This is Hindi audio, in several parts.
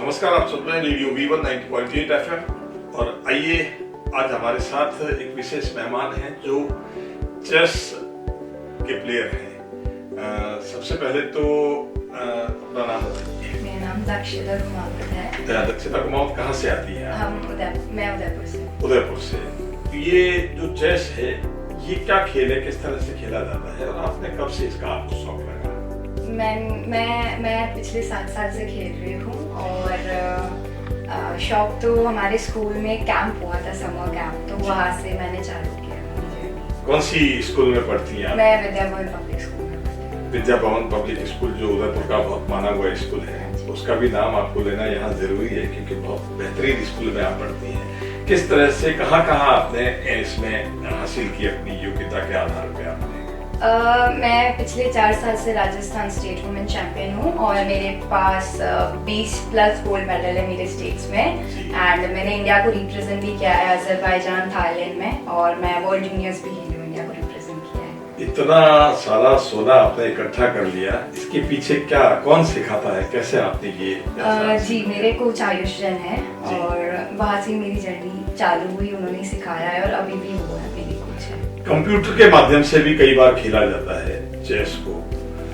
नमस्कार, आप सुन रहे हैं रेडियो V1 90.8 FM और आइए आज हमारे साथ एक विशेष मेहमान हैं जो चेस के प्लेयर हैं। सबसे पहले तो अपना नाम बताइए। मेरा नाम दक्षिता कुमावत है। दक्षिता कुमावत कहाँ से आती है? मैं उदयपुर से। उदयपुर से। तो ये जो चेस है ये क्या खेल है, किस तरह से खेला जाता है और आपने कब से इसका आपको शौक लगा? मैं पिछले 7 साल से खेल रही हूँ और शौक तो हमारे स्कूल में कैंप हुआ था, समर कैंप, तो वहाँ से मैंने चालू किया। कौन सी स्कूल में पढ़ती हैं? मैं विद्या भवन पब्लिक स्कूल में। विद्या भवन पब्लिक स्कूल जो उदयपुर का बहुत माना हुआ स्कूल है, उसका भी नाम आपको लेना यहाँ जरूरी है क्योंकि बहुत बेहतरीन स्कूल में आप पढ़ती हैं। किस तरह से कहाँ आपने इसमें हासिल की अपनी योग्यता के आधार पे आपने? मैं पिछले 4 साल से राजस्थान स्टेट वुमेन चैंपियन हूँ और मेरे पास 20+ गोल्ड मेडल है मेरे स्टेट्स में। एंड मैंने इंडिया को रिप्रेजेंट भी किया है अजरबैजान, थाईलैंड में, और मैं वर्ल्ड जूनियर्स भी खेली हूँ, इंडिया को रिप्रेजेंट किया है। इतना सारा सोना आपने इकट्ठा कर लिया, इसके पीछे क्या कौन सिखाता है, कैसे आपने ये? जी, मेरे कोच आयुष जैन है और वहाँ से मेरी जर्नी चालू हुई, उन्होंने सिखाया है और अभी भी वो है मेरी कोच है। कंप्यूटर के माध्यम से भी कई बार खेला जाता है चेस को।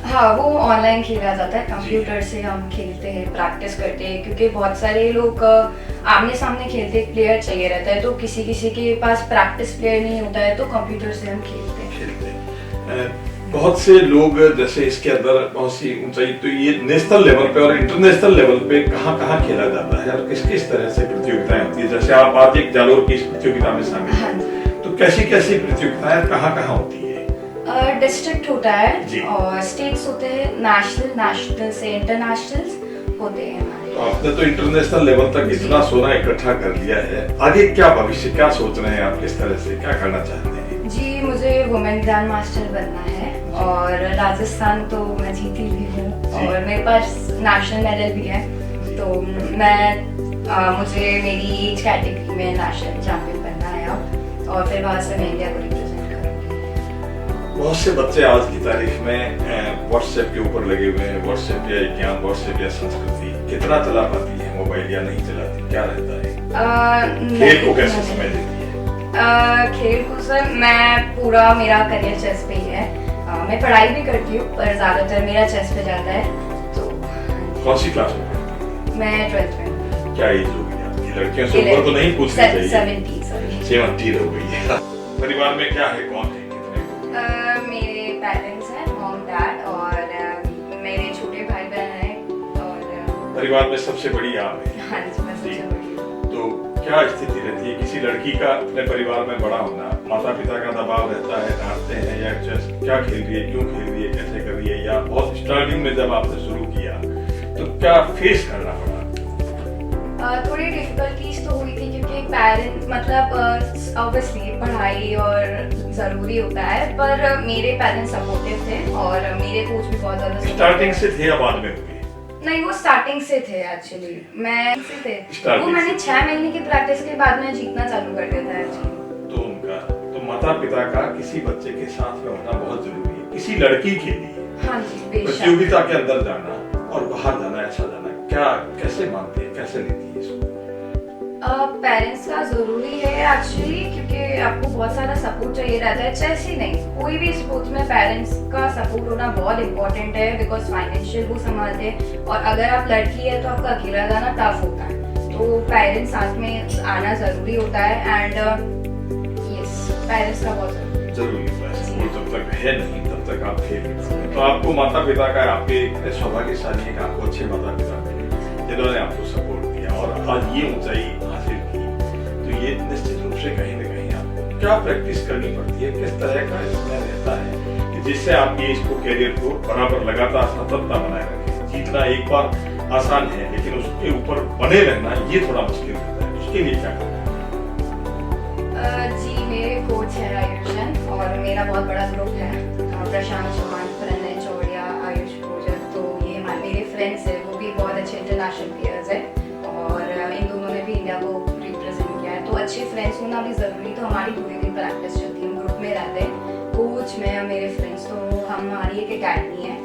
हाँ, वो ऑनलाइन खेला जाता है, कंप्यूटर से हम खेलते हैं, प्रैक्टिस करते हैं, क्योंकि बहुत सारे लोग आमने सामने खेलते, प्लेयर चाहिए रहता है, तो किसी के पास प्रैक्टिस प्लेयर नहीं होता है, तो कंप्यूटर से हम खेलते हैं। बहुत से लोग जैसे इसके अंदर बहुत सी ऊंचाई, तो ये नेशनल लेवल पे और इंटरनेशनल लेवल पे कहाँ खेला जाता है और किस तरह से प्रतियोगिताएं होती है? जैसे आप आज एक जालोर की इस प्रतियोगिता में शामिल हैं, तो कैसी प्रतियोगिताएं कहाँ होती है? डिस्ट्रिक्ट होता है और स्टेट्स होते हैं, नेशनल से इंटरनेशनल होते हैं हमारे। तो आपने तो इंटरनेशनल लेवल तक इतना सोना इकट्ठा कर लिया है, आगे क्या भविष्य, क्या सोच रहे हैं आप, किस तरह से क्या करना चाहते हैं? जी, मुझे वुमेन ग्रैंड मास्टर बनना है और राजस्थान तो मैं जीती भी हूँ और मेरे पास नेशनल मेडल भी है, तो मुझे मेरी एज कैटेगरी में नेशनल चैंपियन बनना है अब, और फिर वहाँ से मैं इंडिया को रिप्रेजेंट करूँगी। बहुत से बच्चे आज की तारीख में व्हाट्सएप के ऊपर लगे हुए हैं, व्हाट्सएप या ज्ञान, व्हाट्सएप या संस्कृति कितना चला पाती है मोबाइल या नहीं चलाती, क्या रहता है? खेल को कैसे समय देती है? खेल को सर, मैं पूरा मेरा करियर चेस पे ही है। मैं पढ़ाई भी करती हूँ पर ज्यादातर मेरा चेस पे जाता है। तो कौन सी क्लास में? मैं 12th में। क्या एज हो गई आपकी? लड़कियों से ऊपर तो नहीं पूछनी चाहिए। 70 हो गई है। परिवार में क्या है, कौन है, कितने? मेरे पेरेंट्स हैं, मॉम डैड, और मेरे छोटे भाई बहन हैं, और परिवार में सबसे बड़ी आप हैं। हाँ जी, मैं सबसे बड़ी। तो क्या स्थिति रहती है किसी लड़की का अपने परिवार में बड़ा होना? माता पिता का दबाव रहता है, डांटते हैं या चेस क्या खेल रही है, क्यों खेल रही है, कैसे कर रही है, या बहुत स्टार्टिंग में जब आपने शुरू किया तो क्या फेस करना पड़ा? थोड़ी डिफिकल्टीज तो हुई थी क्योंकि पेरेंट्स, मतलब ऑब्वियसली पढ़ाई और ज़रूरी होता है, पर मेरे पेरेंट्स सपोर्टिव थे और मेरे कोच भी बहुत ज़्यादा स्टार्टिंग से थे या बाद में हुए? नहीं, वो स्टार्टिंग से थे एक्चुअली, मैं से थे। वो मैंने 6 महीने की प्रैक्टिस के बाद में जीतना चालू कर दिया था एक्चुअली। तो माता पिता का किसी बच्चे के साथ में होना बहुत जरूरी है, किसी लड़की के लिए। हाँ जी, बेशक। प्रतियोगिता के अंदर जाना और बाहर जाना, ऐसा जाना, क्या कैसे मानते हैं, कैसे लेती है इसको? पेरेंट्स का जरूरी है एक्चुअली, क्योंकि आपको बहुत सारा सपोर्ट चाहिए रहता है। चेस ही नहीं, कोई भी स्पोर्ट्स में पेरेंट्स का सपोर्ट होना बहुत इंपॉर्टेंट है, बिकॉज फाइनेंशियल वो संभालते हैं, और अगर आप लड़की है तो आपका अकेला जाना टफ होता है, तो पेरेंट्स साथ में आना जरूरी होता है। एंड यस, पेरेंट्स का बहुत जरूरी होता है। वो जब तक है नहीं तब तक आप खेल नहीं सकते। तो आपको माता पिता का, आपके इतने सौभाग्यशाली है कि आपको अच्छे माता पिता मिले जिन्होंने आपको सपोर्ट दिया और आज ये ऊंचाई हासिल की, तो ये निश्चित रूप से कहीं न कहीं आपको क्या प्रैक्टिस करनी पड़ती है, किस तरह का इसमें रहता है कि जिससे आप ये इसको कैरियर को बराबर लगातार सततता बनाए रखें? जीतना एक बार आसान है, लेकिन उसके ऊपर बने रहना ये थोड़ा मुश्किल होता है, उसके लिए क्या करना? जी, मेरे कोच है आयुष जैन और मेरा बहुत बड़ा ग्रुप है, प्रशांत चौहान, प्रणय चौड़िया, आयुष पूजन, तो ये मेरे फ्रेंड्स है, वो भी बहुत अच्छे इंटरनेशनल प्लेयर्स है और इन दोनों ने भी इंडिया को रिप्रेजेंट किया है, तो अच्छे फ्रेंड्स होना भी जरूरी। तो हमारी पूरी दिन प्रैक्टिस चलती है, हम ग्रुप में रहते हैं, कोच, मैं और मेरे फ्रेंड्स, तो हमारी एक अकेडमी है।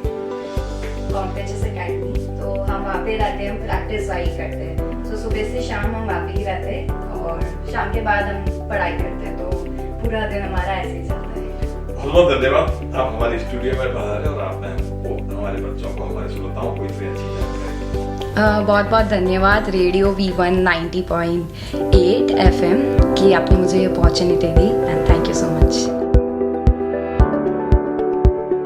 कॉम्पिटिशन अकेडमी, तो हम वहाँ पे रहते हैं, हम प्रैक्टिस वही करते हैं। तो सुबह से शाम हम वहाँ पे ही रहते हैं और शाम के बाद हम पढ़ाई करते हैं, तो पूरा दिन हमारा ऐसे ही चलता है। बहुत बहुत धन्यवाद, आप हमारे स्टूडियो में पधारे और आपने हमको, हमारे बच्चों को, हमारे श्रोताओं को इतनी अच्छी जानकारी। बहुत बहुत धन्यवाद रेडियो V1 90.8 FM कि आपने मुझे ये opportunity the, and thank you so much.